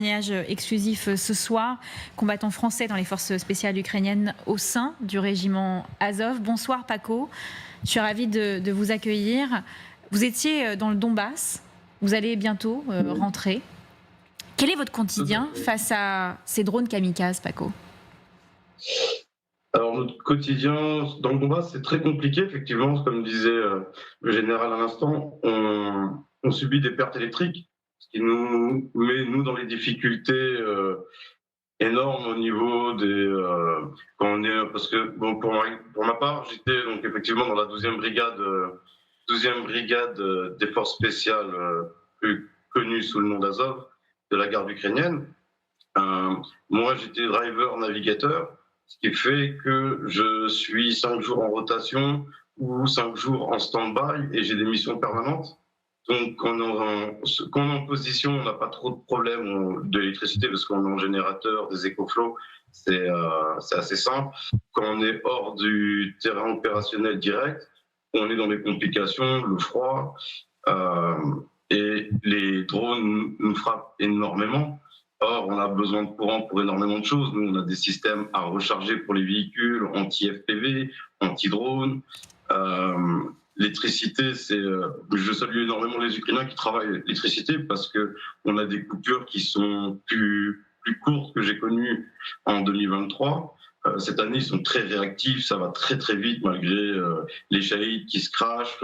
Témoignage exclusif ce soir, combattant français dans les forces spéciales ukrainiennes au sein du régiment Azov. Bonsoir Paco, je suis ravie de vous accueillir. Vous étiez dans le Donbass, vous allez bientôt rentrer. Quel est votre quotidien face à ces drones kamikazes, Paco? Alors notre quotidien dans le Donbass, c'est très compliqué, effectivement, comme disait le général à l'instant, on subit des pertes électriques, ce qui nous met, nous, dans les difficultés énormes au niveau des... quand on est, parce que, bon, pour ma part, j'étais donc effectivement dans la 12e brigade, 12e brigade des forces spéciales, plus connue sous le nom d'Azov, de la garde ukrainienne. Moi, j'étais driver navigateur, ce qui fait que je suis 5 jours en rotation ou 5 jours en stand-by et j'ai des missions permanentes. Donc, quand on est en position, on n'a pas trop de problèmes de l'électricité parce qu'on est en générateur, des EcoFlow, c'est assez simple. Quand on est hors du terrain opérationnel direct, on est dans les complications, le froid, et les drones nous frappent énormément. Or, on a besoin de courant pour énormément de choses. Nous, on a des systèmes à recharger pour les véhicules, anti-FPV, anti-drone. L'électricité, je salue énormément les Ukrainiens qui travaillent l'électricité parce que on a des coupures qui sont plus courtes que j'ai connues en 2023. Cette année, ils sont très réactifs, ça va très très vite malgré les Shahed qui se crachent.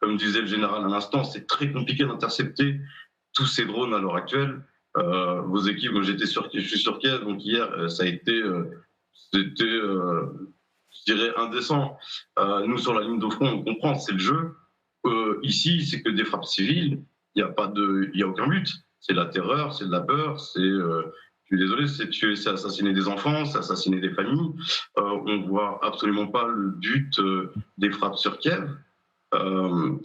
Comme disait le général à l'instant, c'est très compliqué d'intercepter tous ces drones à l'heure actuelle. Vos équipes, moi je suis sur Kiev, donc hier ça a été, c'était, je dirais indécent. Nous sur la ligne de front, on comprend, c'est le jeu. Ici, c'est que des frappes civiles. Il y a aucun but. C'est la terreur, c'est de la peur, je suis désolé, c'est tuer, c'est assassiner des enfants, c'est assassiner des familles. On voit absolument pas le but des frappes sur Kiev.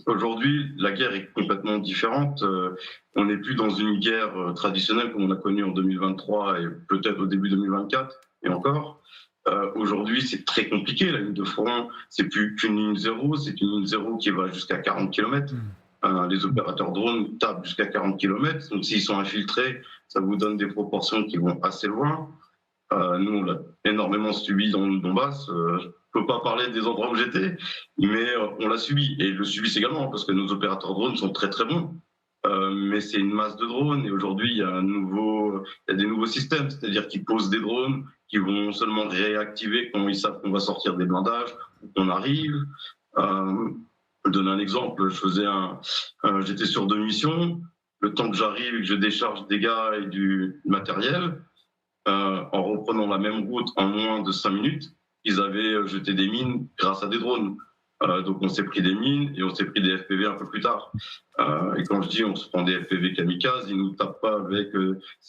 Aujourd'hui, la guerre est complètement différente. On n'est plus dans une guerre traditionnelle comme on a connue en 2023 et peut-être au début 2024 et encore. Aujourd'hui, c'est très compliqué. La ligne de front, c'est plus qu'une ligne zéro, c'est une ligne zéro qui va jusqu'à 40 km. Les opérateurs drones tapent jusqu'à 40 km. Donc, s'ils sont infiltrés, ça vous donne des proportions qui vont assez loin. Nous, on l'a énormément subi dans le Donbass. Je peux pas parler des endroits où j'étais, mais on l'a subi. Et le subissent également, parce que nos opérateurs drones sont très très bons. Mais c'est une masse de drones, et aujourd'hui, il y a des nouveaux systèmes, c'est-à-dire qu'ils posent des drones qui vont seulement réactiver quand ils savent qu'on va sortir des blindages, qu'on arrive. Je donne un exemple. J'étais sur 2 missions. Le temps que j'arrive et que je décharge des gars et du matériel, en reprenant la même route en moins de 5 minutes, ils avaient jeté des mines grâce à des drones. Donc on s'est pris des mines et on s'est pris des FPV un peu plus tard. Et quand je dis on se prend des FPV kamikazes, ils nous tapent pas avec...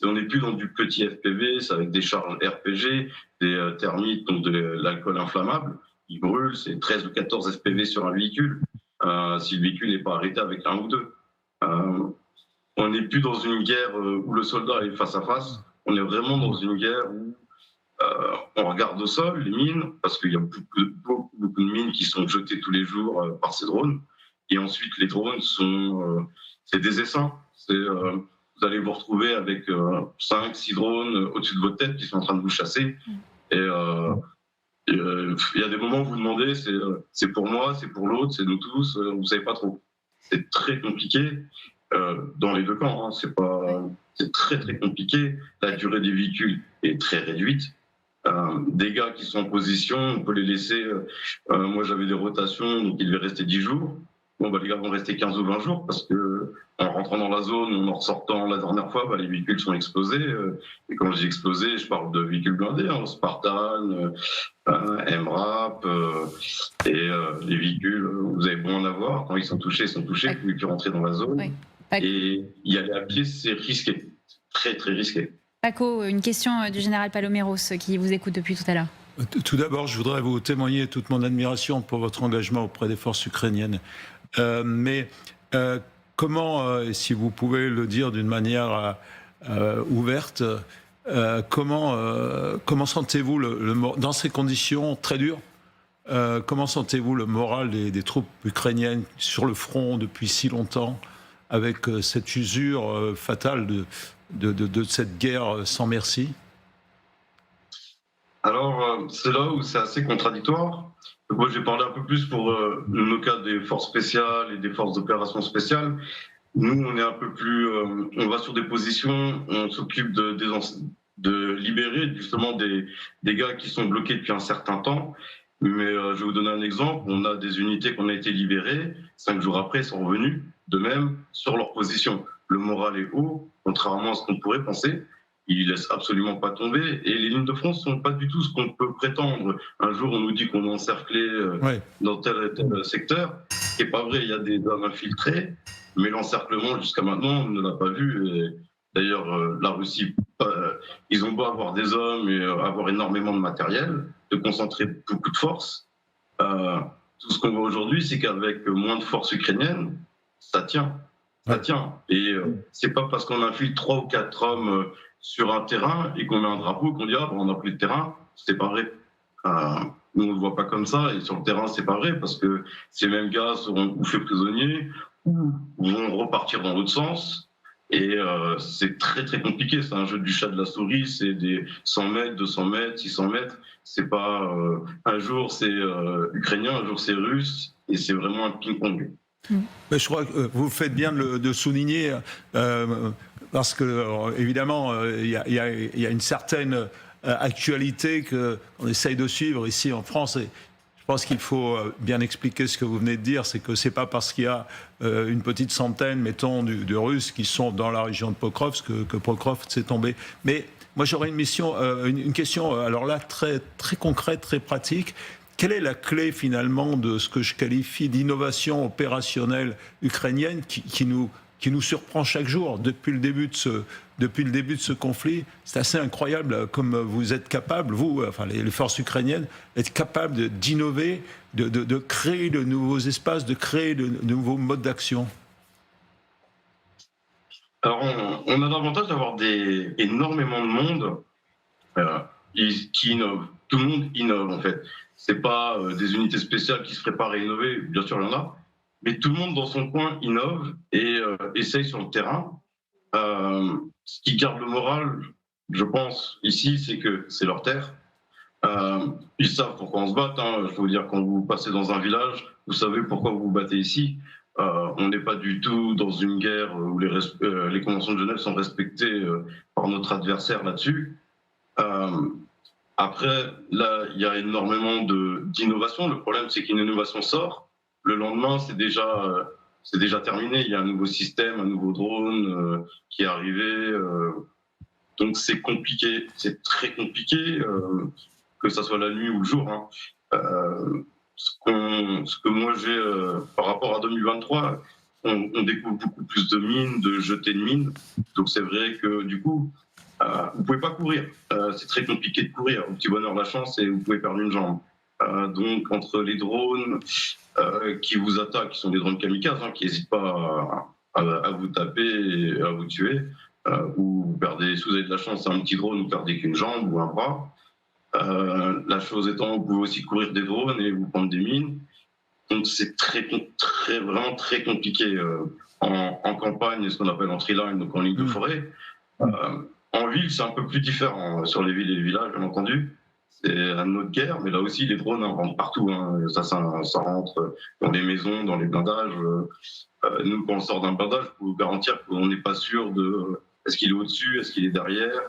on n'est plus dans du petit FPV, c'est avec des charges RPG, des thermites, donc de l'alcool inflammable. Ils brûlent, c'est 13 ou 14 FPV sur un véhicule, si le véhicule n'est pas arrêté avec un ou deux. On n'est plus dans une guerre où le soldat est face à face. On est vraiment dans une guerre où on regarde au sol les mines, parce qu'il y a beaucoup de mines qui sont jetées tous les jours par ces drones. Et ensuite, les drones c'est des essaims. Vous allez vous retrouver avec 5, 6 drones au-dessus de votre tête qui sont en train de vous chasser. Et il y a des moments où vous demandez, c'est pour moi, c'est pour l'autre, c'est nous tous, vous savez pas trop. C'est très compliqué dans les deux camps. C'est très très compliqué. La durée des véhicules est très réduite. Des gars qui sont en position, on peut les laisser. Moi, j'avais des rotations, donc ils devaient rester 10 jours. Bon, les gars vont rester 15 ou 20 jours parce que en rentrant dans la zone, en ressortant la dernière fois, les véhicules sont explosés. Et quand je dis explosés, je parle de véhicules blindés, Spartan, MRAP, et les véhicules, vous avez beau en avoir, quand ils sont touchés, vous ne pouvez plus rentrer dans la zone. Oui. Et y aller à pied, c'est risqué, très très risqué. Paco, une question du général Paloméros qui vous écoute depuis tout à l'heure. Tout d'abord, je voudrais vous témoigner toute mon admiration pour votre engagement auprès des forces ukrainiennes. Comment, si vous pouvez le dire d'une manière ouverte, comment sentez-vous, dans ces conditions très dures, comment sentez-vous le moral des troupes ukrainiennes sur le front depuis si longtemps, avec cette usure fatale de cette guerre sans merci? Alors, c'est là où c'est assez contradictoire. Moi, j'ai parlé un peu plus pour le cas des forces spéciales et des forces d'opération spéciales. Nous, on est un peu plus, on va sur des positions, on s'occupe de libérer justement des gars qui sont bloqués depuis un certain temps. Mais je vais vous donner un exemple. On a des unités qu'on a été libérées, 5 jours après, elles sont revenues de même sur leur position. Le moral est haut, contrairement à ce qu'on pourrait penser. Ils ne laissent absolument pas tomber. Et les lignes de front ne sont pas du tout ce qu'on peut prétendre. Un jour, on nous dit qu'on est encerclé dans tel et tel secteur. Ce n'est pas vrai, il y a des hommes infiltrés. Mais l'encerclement, jusqu'à maintenant, on ne l'a pas vu. Et d'ailleurs, la Russie, ils ont beau avoir des hommes et avoir énormément de matériel, de concentrer beaucoup de forces. Tout ce qu'on voit aujourd'hui, c'est qu'avec moins de forces ukrainiennes, ça tient. Ça tient. Et c'est pas parce qu'on infiltre 3 ou 4 hommes sur un terrain et qu'on met un drapeau qu'on dit ah, bon, on n'a plus de terrain. C'est pas vrai. Nous, on ne le voit pas comme ça. Et sur le terrain, c'est pas vrai parce que ces mêmes gars seront ou faits prisonniers ou vont repartir dans l'autre sens. Et c'est très très compliqué. C'est un jeu du chat de la souris. C'est des 100 mètres, 200 mètres, 600 mètres. C'est pas un jour c'est ukrainien, un jour c'est russe. Et c'est vraiment un ping-pong. Mais je crois que vous faites bien de souligner, parce que évidemment, il y a une certaine actualité qu'on essaye de suivre ici en France. Et je pense qu'il faut bien expliquer ce que vous venez de dire, c'est que c'est pas parce qu'il y a une petite centaine, mettons, de Russes qui sont dans la région de Pokrovsk que Pokrovsk s'est tombé. Mais moi, j'aurais une question, alors là, très, très concrète, très pratique. Quelle est la clé finalement de ce que je qualifie d'innovation opérationnelle ukrainienne qui nous surprend chaque jour depuis le début de ce conflit? C'est assez incroyable comme vous êtes capable, vous, enfin les forces ukrainiennes, être capables d'innover, de créer de nouveaux espaces, de créer de nouveaux modes d'action. Alors, on a l'avantage d'avoir énormément de monde qui innove. Tout le monde innove, en fait. C'est pas des unités spéciales qui se préparent à innover, bien sûr, il y en a, mais tout le monde dans son coin innove et essaye sur le terrain. Ce qui garde le moral, je pense, ici, c'est que c'est leur terre. Ils savent pourquoi on se bat. Hein. Je peux vous dire, quand vous passez dans un village, vous savez pourquoi vous vous battez ici. On n'est pas du tout dans une guerre où les conventions de Genève sont respectées par notre adversaire là-dessus. Après, là, il y a énormément d'innovation. Le problème, c'est qu'une innovation sort. Le lendemain, c'est déjà terminé. Il y a un nouveau système, un nouveau drone qui est arrivé. Donc, c'est compliqué. C'est très compliqué, que ça soit la nuit ou le jour. Hein. Ce que moi j'ai par rapport à 2023, on découvre beaucoup plus de mines, de jetés de mines. Donc, c'est vrai que du coup, vous pouvez pas courir. C'est très compliqué de courir. Au petit bonheur la chance, et vous pouvez perdre une jambe. Donc, entre les drones qui vous attaquent, qui sont des drones kamikazes, hein, qui n'hésitent pas à vous taper et à vous tuer, ou vous perdez, si vous avez de la chance, c'est un petit drone, vous perdez qu'une jambe ou un bras. La chose étant, vous pouvez aussi courir des drones et vous prendre des mines. Donc, c'est vraiment très compliqué en campagne, ce qu'on appelle en tree-line, donc en ligne de forêt. En ville, c'est un peu plus différent. Sur les villes et les villages, bien entendu. C'est une autre guerre, mais là aussi, les drones rentrent partout. Hein. Ça rentre dans les maisons, dans les blindages. Nous, quand on sort d'un blindage, je peux vous garantir qu'on n'est pas sûr de est-ce qu'il est au-dessus, est-ce qu'il est derrière.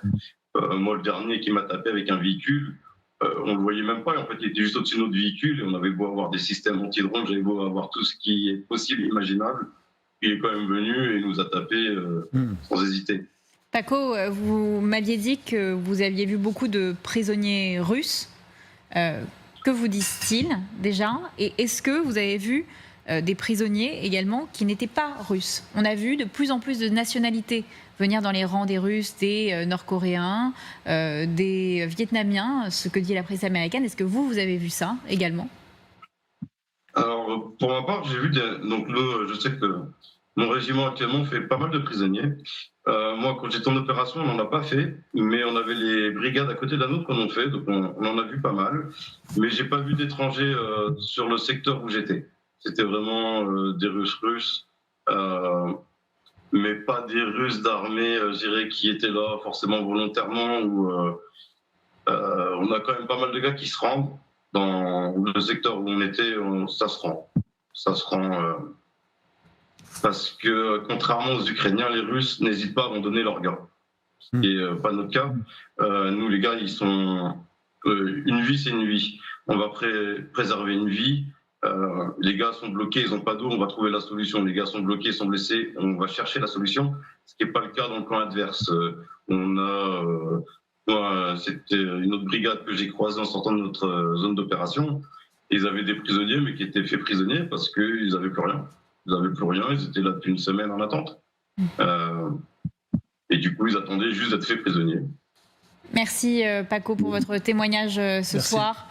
Moi, le dernier qui m'a tapé avec un véhicule, on ne le voyait même pas. En fait, il était juste au-dessus de notre véhicule et on avait beau avoir des systèmes anti-drones, j'avais beau avoir tout ce qui est possible et imaginable. Il est quand même venu et nous a tapé sans hésiter. Paco, vous m'aviez dit que vous aviez vu beaucoup de prisonniers russes. Que vous disent-ils déjà? Et est-ce que vous avez vu des prisonniers également qui n'étaient pas russes? On a vu de plus en plus de nationalités venir dans les rangs des Russes, des Nord-Coréens, des Vietnamiens, ce que dit la presse américaine. Est-ce que vous avez vu ça également? Alors, pour ma part, j'ai vu donc je sais que mon régiment actuellement fait pas mal de prisonniers. Moi, quand j'étais en opération, on n'en a pas fait, mais on avait les brigades à côté de la nôtre qu'on en fait, donc on en a vu pas mal. Mais j'ai pas vu d'étrangers sur le secteur où j'étais. C'était vraiment des Russes. mais pas des Russes d'armée, je dirais, qui étaient là forcément volontairement. On a quand même pas mal de gars qui se rendent dans le secteur où on était. Ça se rend parce que contrairement aux Ukrainiens, les Russes n'hésitent pas à abandonner leurs gars. Ce qui n'est pas notre cas. Nous, les gars, ils sont une vie, c'est une vie. On va préserver une vie. Les gars sont bloqués, ils n'ont pas d'eau, on va trouver la solution. Les gars sont bloqués, ils sont blessés, on va chercher la solution. Ce qui n'est pas le cas dans le camp adverse. C'était une autre brigade que j'ai croisée en sortant de notre zone d'opération. Ils avaient des prisonniers, mais qui étaient faits prisonniers parce qu'ils n'avaient plus rien. Ils n'avaient plus rien, ils étaient là depuis une semaine en attente. Et du coup, ils attendaient juste d'être faits prisonniers. Merci Paco pour votre témoignage ce soir.